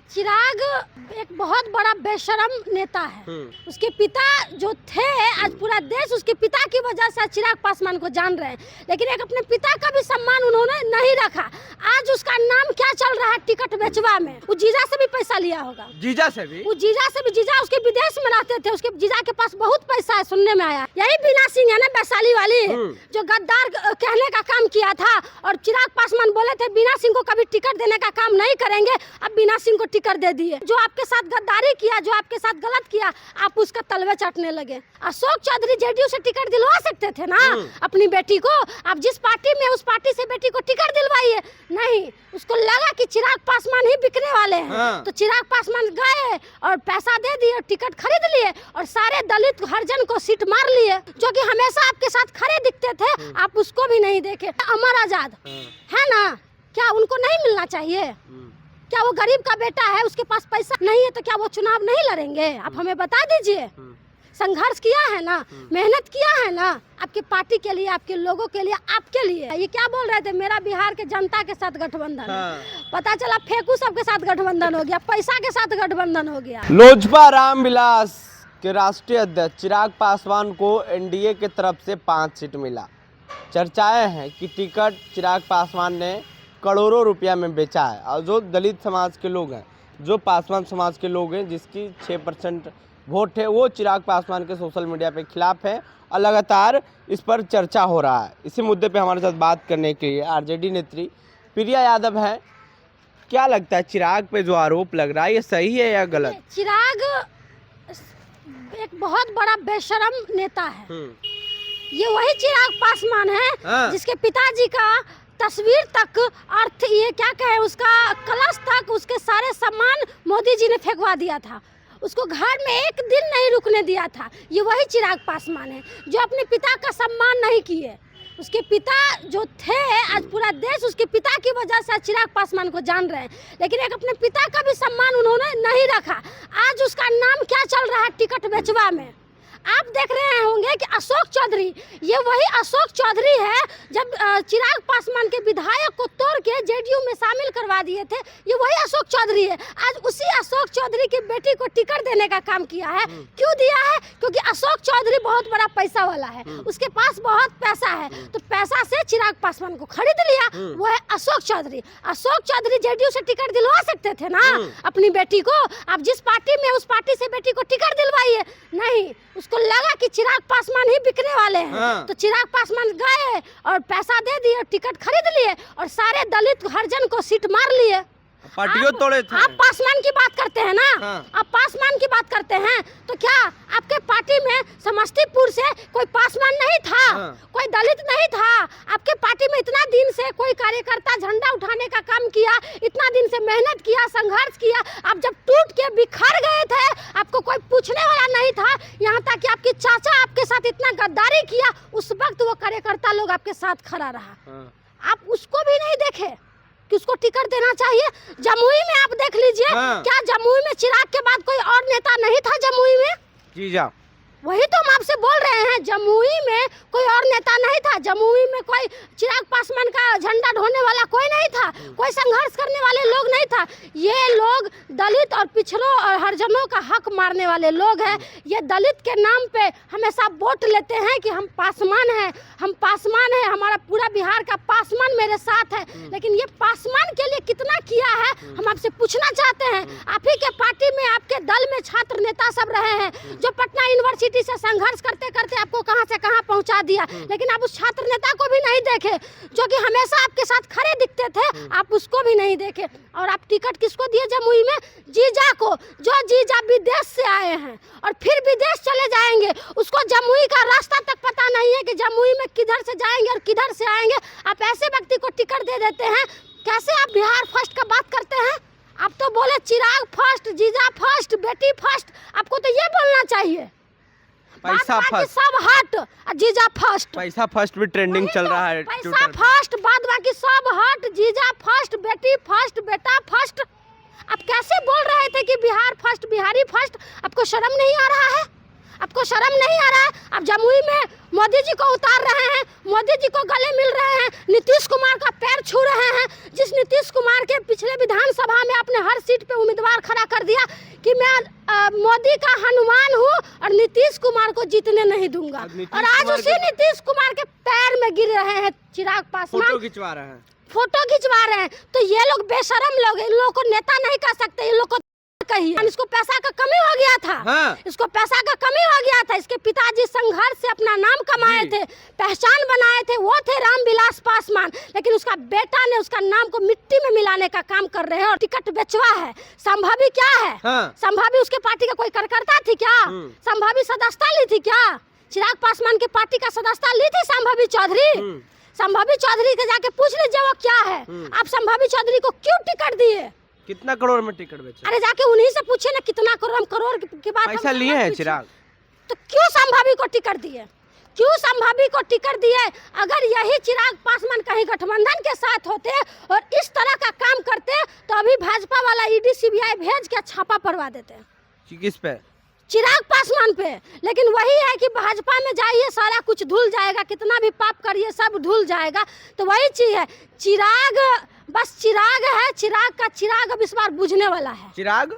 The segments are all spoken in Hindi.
चिराग एक बहुत बड़ा बेशरम नेता है। उसके पिता जो थे, आज पूरा देश उसके पिता की वजह से चिराग पासवान को जान रहे हैं, लेकिन एक अपने पिता का भी सम्मान उन्होंने नहीं रखा। आज उसका नाम क्या चल रहा है टिकट बेचवा में। वो जीजा से भी पैसा लिया होगा, जीजा से भी। वो जीजा से भी, जीजा उसके विदेश में रहते थे, उसके जीजा के पास बहुत पैसा है, सुनने में आया। यही बीना सिंह है ना वैशाली वाली, जो गद्दार कहने का काम किया था, और चिराग पासवान बोले थे बीना सिंह को कभी टिकट देने का काम नहीं करेंगे। अब बीना सिंह को टिकट दे दिए। जो आपके साथ गद्दारी किया, जो आपके साथ गलत किया, आप उसका तलवे चाटने लगे। अशोक चौधरी जेडीयू से टिकट दिलवा सकते थे ना अपनी बेटी को। आप जिस पार्टी में, उस पार्टी से बेटी को टिकट दिलवाइए। नहीं, उसको लगा कि चिराग पासवान ही बिकने वाले हैं, तो चिराग पासवान गए और पैसा दे दिए, टिकट खरीद लिए, और सारे दलित हरिजन को सीट मार लिए। जो कि हमेशा आपके साथ खड़े दिखते थे, आप उसको भी नहीं देखे। अमर आजाद है ना, क्या उनको नहीं मिलना चाहिए? क्या वो गरीब का बेटा है, उसके पास पैसा नहीं है, तो क्या वो चुनाव नहीं लड़ेंगे? आप हमें बता दीजिए। संघर्ष किया है ना, मेहनत किया है ना, आपकी पार्टी के लिए, आपके लोगों के लिए, आपके लिए। ये क्या बोल रहे थे, मेरा बिहार के जनता के साथ गठबंधन है। पता चला फेंकू सबके साथ गठबंधन हो गया, पैसा के साथ गठबंधन हो गया। लोजपा रामविलास के राष्ट्रीय अध्यक्ष चिराग पासवान को एनडीए की तरफ से 5 सीट मिला। चर्चाएं हैं कि टिकट चिराग पासवान ने करोड़ों रुपया में बेचा है, और जो दलित समाज के लोग हैं, जो पासवान समाज के लोग हैं, जिसकी 6% वोट है, वो चिराग पासवान के सोशल मीडिया पे खिलाफ है, और लगातार इस पर चर्चा हो रहा है। इसी मुद्दे पे हमारे साथ बात करने के लिए आरजेडी नेत्री प्रिया यादव है। क्या लगता है, चिराग पे जो आरोप लग रहा है, ये सही है या गलत? चिराग एक बहुत बड़ा बेशरम नेता है। ये वही चिराग पासवान है जिसके पिताजी का तस्वीर तक, अर्थ ये क्या कहे, उसका कलश तक, उसके सारे सामान मोदी जी ने फेंकवा दिया था। उसको घर में एक दिन नहीं रुकने दिया था। ये वही चिराग पासवान है जो अपने पिता का सम्मान नहीं किए। उसके पिता जो थे, आज पूरा देश उसके पिता की वजह से चिराग पासवान को जान रहे हैं, लेकिन एक अपने पिता का भी सम्मान उन्होंने नहीं रखा। आज उसका नाम क्या चल रहा है टिकट बेचवा में। आप देख रहे होंगे कि अशोक चौधरी, ये वही अशोक चौधरी है जब चिराग पासवान के विधायक को तोड़ के जेडीयू में शामिल करवा दिए थे। ये वही अशोक चौधरी है। आज उसी अशोक चौधरी की बेटी को टिकट देने का काम किया है। क्यों दिया है? क्योंकि अशोक चौधरी बहुत बड़ा पैसा वाला है, उसके पास बहुत पैसा है, तो पैसा से चिराग पासवान को खरीद लिया। वो है अशोक चौधरी। अशोक चौधरी जेडीयू से टिकट दिलवा सकते थे ना अपनी बेटी को। आप जिस पार्टी में, उस पार्टी से बेटी को टिकट दिलवाइए। नहीं, उसको लगा कि चिराग पासवान ही बिकने वाले हैं, तो चिराग पासवान गए और पैसा दे दिए, टिकट खरीद लिए, और सारे दलित हरिजन को सीट मार लिए। पार्टियों तोड़े थे। आप पासवान की बात करते हैं ना, आप पासवान की बात करते हैं, तो क्या आपके पार्टी में समस्तीपुर से कोई पासवान नहीं था? कोई दलित नहीं था? आपके पार्टी में इतना दिन से कोई कार्यकर्ता झंडा उठाने का काम किया, इतना दिन से मेहनत किया, संघर्ष किया, आप जब टूट के बिखर गए थे, आपको कोई पूछने वाला नहीं था। यहाँ तक कि आपके चाचा आपके साथ इतना गद्दारी किया, उस वक्त वो कार्यकर्ता लोग आपके साथ खड़ा रहा। आप उसको भी नहीं देखे कि उसको टिकट देना चाहिए। जमुई में आप देख लीजिए, क्या जमुई में चिराग के बाद कोई और नेता नहीं था? जमुई में जीजा, वही तो हम आपसे बोल रहे हैं, जमुई में कोई और नेता नहीं था। जमुई में कोई चिराग पासवान का झंडा ढोने वाला कोई नहीं था, कोई संघर्ष करने वाले लोग नहीं था। ये लोग दलित और पिछड़ों और हरिजनों का हक मारने वाले लोग हैं। ये दलित के नाम पे हमेशा वोट लेते हैं कि हम पासवान हैं, हम पासवान हैं, हमारा पूरा बिहार का पासवान मेरे साथ है। लेकिन ये पासवान के लिए कितना किया है, हम आपसे पूछना चाहते हैं। आप ही के पार्टी में, आपके दल में छात्र नेता सब रहे हैं, जो पटना यूनिवर्सिटी से संघर्ष करते करते आपको कहां से कहां पहुंचा दिया, लेकिन आप उस छात्र नेता को भी नहीं देखे, जो कि हमेशा आपके साथ खड़े दिखते थे। आप उसको भी नहीं देखे। और आप टिकट किसको दिए जमुई में? जीजा को, जो जीजा विदेश से आए हैं और फिर विदेश चले जाएंगे। उसको जमुई का रास्ता तक पता नहीं है कि जमुई में किधर से जाएंगे और किधर से आएंगे। आप ऐसे व्यक्ति को टिकट दे देते हैं। कैसे आप बिहार फर्स्ट का बात करते हैं? आप तो बोले चिराग फर्स्ट, जीजा फर्स्ट, बेटी फर्स्ट। आपको तो ये बोलना चाहिए, पैसा फर्स्ट, सब हट, जीजा फर्स्ट। पैसा फर्स्ट भी ट्रेंडिंग चल रहा है। पैसा फर्स्ट, बाद बाकी सब हट, जीजा फर्स्ट, बेटी फर्स्ट, बेटा फर्स्ट। आप कैसे बोल रहे थे कि बिहार फर्स्ट, बिहारी फर्स्ट? आपको शर्म नहीं आ रहा है? आपको शर्म नहीं आ रहा है? आप जमुई में मोदी जी को उतार रहे हैं, मोदी जी को गले मिल रहे हैं, नीतीश कुमार का पैर छू रहे हैं। जिस नीतीश कुमार के पिछले विधानसभा में आपने हर सीट पे उम्मीदवार खड़ा कर दिया कि मैं मोदी का हनुमान हूँ और नीतीश कुमार को जीतने नहीं दूंगा, और आज उसी नीतीश कुमार के पैर में गिर रहे हैं चिराग पासवान, फोटो खिंचवा रहे हैं, फोटो खिंचवा रहे हैं। तो ये लोग बेशरम लोग, इन लोगों को नेता नहीं कह सकते, इन लोग को कहिए। इसको पैसा का कमी हो गया था, हाँ। इसको पैसा का कमी हो गया था। इसके पिताजी संघर्ष से अपना नाम कमाए थे, पहचान बनाए थे, वो थे रामविलास पासवान, लेकिन उसका बेटा ने उसका नाम को मिट्टी में मिलाने का काम कर रहे हैं और टिकट बेचवा है। संभावी क्या है? हाँ। संभावी उसके पार्टी का कोई कार्यकर्ता थी क्या? संभावी सदस्यता ली थी क्या? चिराग पासवान की पार्टी का सदस्यता ली थी संभावी चौधरी? संभावी चौधरी के जाके पूछ लीजिए वो क्या है। आप संभावी चौधरी को क्यों टिकट दिए? कितना करोड़ में टिकट बेचा? अरे जाके उन्हीं से पूछे ना कितना करोड़, करोड़ की बात पैसा लिए हैं चिराग, तो क्यों संभावी को टिकट दिए? क्यों संभावी को टिकट दिए? अगर यही चिराग पासवान कहीं गठबंधन के साथ होते और इस तरह का काम करते तो अभी भाजपा वाला ईडी सीबीआई भेज के छापा पड़वा देते। किस पे? चिराग पासवान पे। लेकिन वही है कि भाजपा में जाइए सारा कुछ धुल जाएगा, कितना भी पाप करिए सब धुल जाएगा। तो वही चीज है, चिराग बस चिराग है, चिराग का चिराग अब इस बार बुझने वाला है। चिराग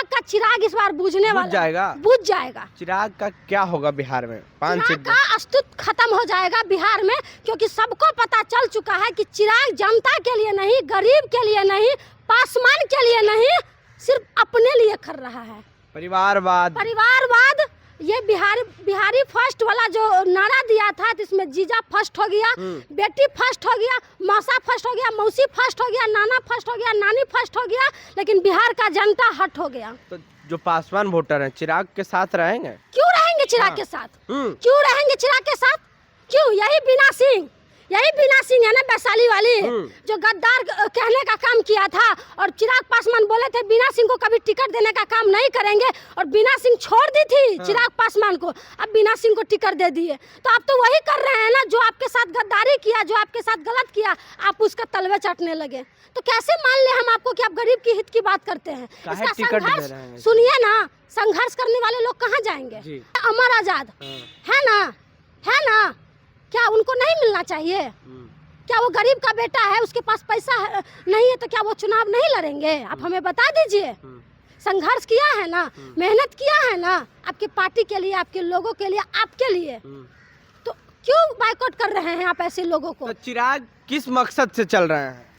का चिराग इस बार बुझने वाला जाएगा, बुझ जाएगा। चिराग का क्या होगा बिहार में? 5 चिराग का अस्तित्व खत्म हो जाएगा बिहार में, क्योंकि सबको पता चल चुका है कि चिराग जनता के लिए नहीं, गरीब के लिए नहीं, पासवान के लिए नहीं, सिर्फ अपने लिए कर रहा है। परिवारवाद ये बिहारी फर्स्ट वाला जो नारा दिया था, जिसमें जीजा फर्स्ट हो गया, बेटी फर्स्ट हो गया, मौसा फर्स्ट हो गया, मौसी फर्स्ट हो गया, नाना फर्स्ट हो गया, नानी फर्स्ट हो गया, लेकिन बिहार का जनता हट हो गया। तो जो पासवान वोटर हैं चिराग के साथ रहेंगे? क्यों रहेंगे चिराग के साथ? क्यों रहेंगे चिराग के साथ? क्यों? यही बीना सिंह है ना वैशाली वाली, जो गद्दार कहने का काम किया था, और चिराग पासवान बोले थे बीना सिंह को कभी टिकट देने का काम नहीं करेंगे, और बीना सिंह छोड़ दी थी चिराग पासवान को, अब बीना सिंह को टिकट दे दिए। तो आप तो वही कर रहे हैं ना, जो आपके साथ गद्दारी किया, जो आपके साथ गलत किया, आप उसका तलवे चाटने लगे। तो कैसे मान ले हम आपको कि आप गरीब की हित की बात करते हैं? इसका संघर्ष सुनिए ना, संघर्ष करने वाले लोग कहाँ जाएंगे? अमर आजाद है ना, क्या उनको नहीं मिलना चाहिए? क्या वो गरीब का बेटा है, उसके पास पैसा नहीं है, तो क्या वो चुनाव नहीं लड़ेंगे? आप हमें बता दीजिए। संघर्ष किया है ना, मेहनत किया है ना, आपके पार्टी के लिए, आपके लोगों के लिए, आपके लिए, तो क्यों बायकॉट कर रहे हैं आप ऐसे लोगों को? तो चिराग किस मकसद से चल रहे हैं?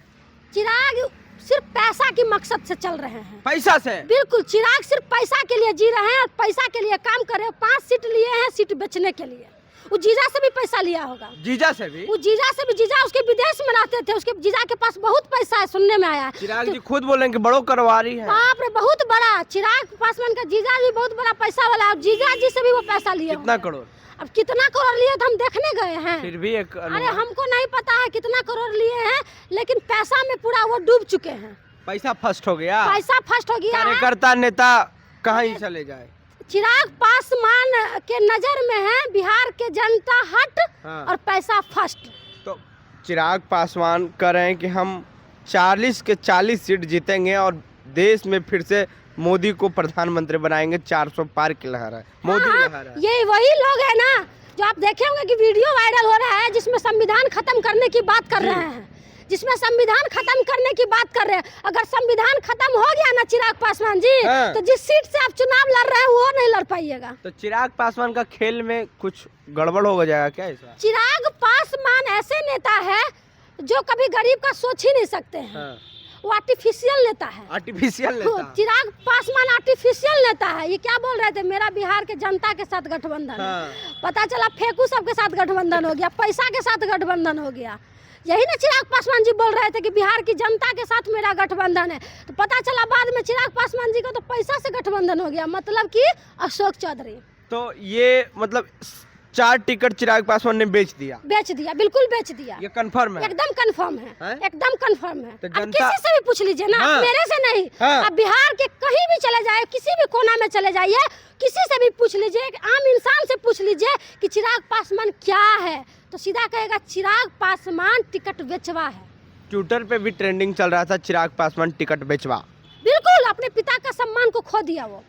चिराग सिर्फ पैसा के मकसद से चल रहे हैं। पैसा से? बिल्कुल, चिराग सिर्फ पैसा के लिए जी रहे हैं और पैसा के लिए काम कर रहे हैं। 5 सीट लिए हैं सीट बेचने के लिए। वो जीजा से भी पैसा लिया होगा। जीजा से भी? जीजा उसके विदेश में रहते थे, उसके जीजा के पास बहुत पैसा है, सुनने में आया है। चिराग जी खुद बोले कि बड़ो करवारी है। बाप रे, बहुत बड़ा। चिराग पासवान का जीजा भी बहुत बड़ा पैसा वाला है, और जीजा जी से भी वो पैसा लिए। कितना करोड़? अब कितना करोड़ लिए तो हम देखने गए हैं, फिर भी एक अरे हमको नहीं पता है कितना करोड़ लिए हैं, लेकिन पैसा में पूरा वो डूब चुके हैं। पैसा फर्स्ट हो गया, कार्यकर्ता नेता कहाँ ही चले जाए। चिराग पासवान के नजर में है बिहार के जनता हट और पैसा फर्स्ट। तो चिराग पासवान कह रहे हैं कि हम 40 के 40 सीट जीतेंगे और देश में फिर से मोदी को प्रधानमंत्री बनाएंगे। 400 पार की लहर है, मोदी लहर है। ये वही लोग है ना जो आप देखे होंगे कि वीडियो वायरल हो रहा है, जिसमें संविधान खत्म करने की बात कर रहे हैं, जिसमें संविधान खत्म करने की बात कर रहे हैं। अगर संविधान खत्म हो गया ना चिराग पासवान जी, तो जिस सीट से आप चुनाव लड़ रहे हैं वो नहीं लड़ पाइएगा। तो चिराग पासवान का खेल में कुछ गड़बड़ हो जाएगा क्या ऐसा? चिराग पासवान ऐसे नेता है जो कभी गरीब का सोच ही नहीं सकते हैं। वो आर्टिफिशियल नेता है। चिराग पासवान आर्टिफिशियल नेता है। ये क्या बोल रहे थे, मेरा बिहार के जनता के साथ गठबंधन है। पता चला फेंकू सबके साथ गठबंधन हो गया, पैसा के साथ गठबंधन हो गया। यही ना चिराग पासवान जी बोल रहे थे कि बिहार की जनता के साथ मेरा गठबंधन है, तो पता चला बाद में चिराग पासवान जी को तो पैसा से गठबंधन हो गया, मतलब कि अशोक चौधरी। तो ये मतलब 4 टिकट चिराग पासवान ने बेच दिया? बिल्कुल बेच दिया। ये कंफर्म है? एकदम कंफर्म है, एकदम कंफर्म है। तो आप किसी से भी पूछ लीजिए ना, मेरे से नहीं, आप बिहार के कहीं भी चले जाए, किसी भी कोना में चले जाइए, किसी से भी पूछ लीजिए, एक आम इंसान से पूछ लीजिए कि चिराग पासवान क्या है, तो सीधा कहेगा चिराग पासवान टिकट बेचवा है। ट्विटर पे भी ट्रेंडिंग चल रहा था चिराग पासवान टिकट बेचवा। बिल्कुल, अपने पिता का सम्मान को खो दिया वो।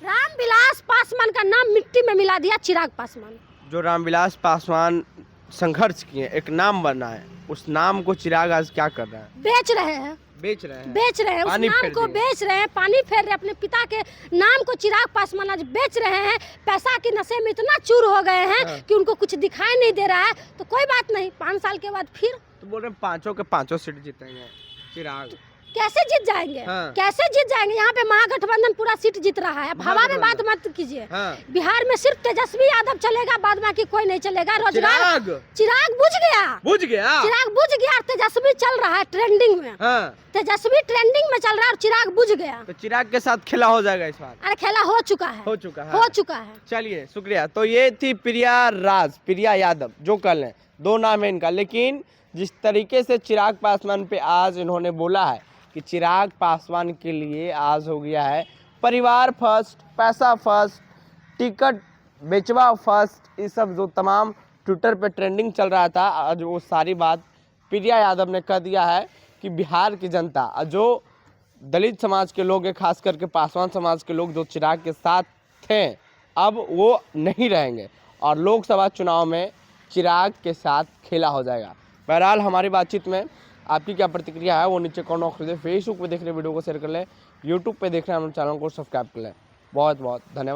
रामविलास पासवान का नाम मिट्टी में मिला दिया चिराग पासवान। जो रामविलास पासवान संघर्ष किए, एक नाम बना है, उस नाम को चिराग आज क्या कर रहा है? बेच रहे हैं, बेच रहे हैं, बेच रहे हैं, उस पानी नाम फेर को दिए। बेच रहे हैं, पानी फेर रहे हैं। अपने पिता के नाम को चिराग पासवान आज बेच रहे हैं। पैसा के नशे में इतना चूर हो गए हैं हाँ। कि उनको कुछ दिखाई नहीं दे रहा है। तो कोई बात नहीं, 5 साल के बाद फिर तो बोल रहे हैं पांचों के पांचों सीट जीतेंगे चिराग। कैसे जीत जाएंगे? हाँ। कैसे जीत जाएंगे? यहाँ पे महागठबंधन पूरा सीट जीत रहा है। अब हवा में बात मत कीजिए। हाँ। बिहार में सिर्फ तेजस्वी यादव चलेगा, बाद बाकी कोई नहीं चलेगा। रोजगार चिराग बुझ गया, बुझ गया, चिराग बुझ गया। तेजस्वी चल रहा है ट्रेंडिंग में। हाँ। तेजस्वी ट्रेंडिंग में चल रहा है और चिराग बुझ गया। तो चिराग के साथ खेला हो जाएगा इस बार। अरे खेला हो चुका है, हो चुका है, हो चुका है। चलिए शुक्रिया। तो ये थी प्रिया यादव, जो कल है, 2 नाम है इनका। लेकिन जिस तरीके से चिराग पासवान पे आज इन्होंने बोला है कि चिराग पासवान के लिए आज हो गया है परिवार फर्स्ट, पैसा फर्स्ट, टिकट बेचवा फर्स्ट, ये सब जो तमाम ट्विटर पे ट्रेंडिंग चल रहा था, आज वो सारी बात प्रिया यादव ने कह दिया है कि बिहार की जनता, जो दलित समाज के लोग हैं, खास करके पासवान समाज के लोग जो चिराग के साथ थे, अब वो नहीं रहेंगे और लोकसभा चुनाव में चिराग के साथ खेला हो जाएगा। बहरहाल हमारी बातचीत में आपकी क्या प्रतिक्रिया है वो नीचे कमेंट बॉक्स में, फेसबुक पे देख रहे वीडियो को शेयर कर लें, यूट्यूब पे देख रहे हैं हमारे चैनल को सब्सक्राइब कर लें। बहुत बहुत धन्यवाद।